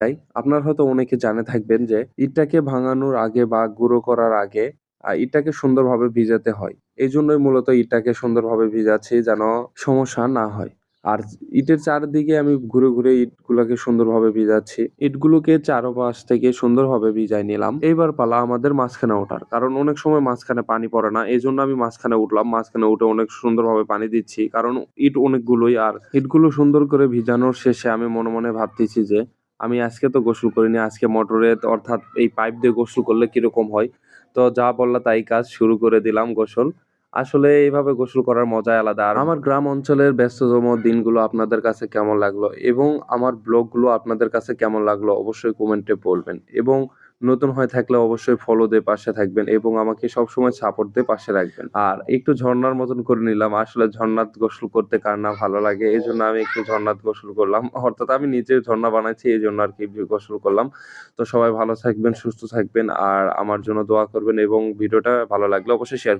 তাই আপনারা হয়তো অনেকে জানে থাকবেন যে ইটটাকে ভাঙানোর আগে বা গুঁড়ো করার আগে ইটটাকে সুন্দরভাবে ভিজাতে হয়। এজন্যই মূলত ইটটাকে সুন্দরভাবে ভিজাচ্ছি যেন সমস্যা না হয়। আর ইটের চারদিকে আমি ঘুরে, ঘুরে ইটগুলাকে সুন্দরভাবে ভিজাচ্ছি। ইটগুলোকে চারপাশ থেকে সুন্দরভাবে ভিজায় নিলাম। এইবার পালা আমাদের মাঝখানে ওঠার। কারণ অনেক সময় মাঝখানে পানি পড়ে না। এজন্য আমি মাঝখানে উঠলাম। মাঝখানে উঠে অনেক সুন্দরভাবে পানি দিচ্ছি। কারণ ইট অনেকগুলোই আর ইটগুলো সুন্দর করে ভিজানোর শেষে আমি মনে, মনে ভাবতেছি যে আমি আজকে তো গোসল করিনি। আজকে মোটরে অর্থাৎ এই পাইপ দিয়ে গোসল করলে কিরকম হয়? তো যা বললা তাই কাজ শুরু করে দিলাম গোসল। আসলে এইভাবে গোসল করার মজাই আলাদা। আর আমার গ্রাম অঞ্চলের ব্যস্ততম দিনগুলো আপনাদের কাছে কেমন লাগলো? এবং আমার ব্লগগুলো আপনাদের কাছে কেমন লাগলো? অবশ্যই কমেন্টে বলবেন। এবং নতুন হয়ে থাকলে অবশ্যই ফলো দিয়ে পাশে থাকবেন এবং আমাকে সবসময় সাপোর্ট দিয়ে পাশে রাখবেন। আর একটু ঝরনার মতন করে নিলাম। আসলে ঝরনাত গোসল করতে কার না ভালো লাগে? এজন্য আমি একটু ঝরনাত গোসল করলাম। অর্থাৎ আমি নিজে ঝরনা বানাইছি এজন্য আরকি গোসল করলাম। তো সবাই ভালো থাকবেন, সুস্থ থাকবেন আর আমার জন্য দোয়া করবেন এবং ভিডিওটা ভালো লাগলে অবশ্যই শেয়ার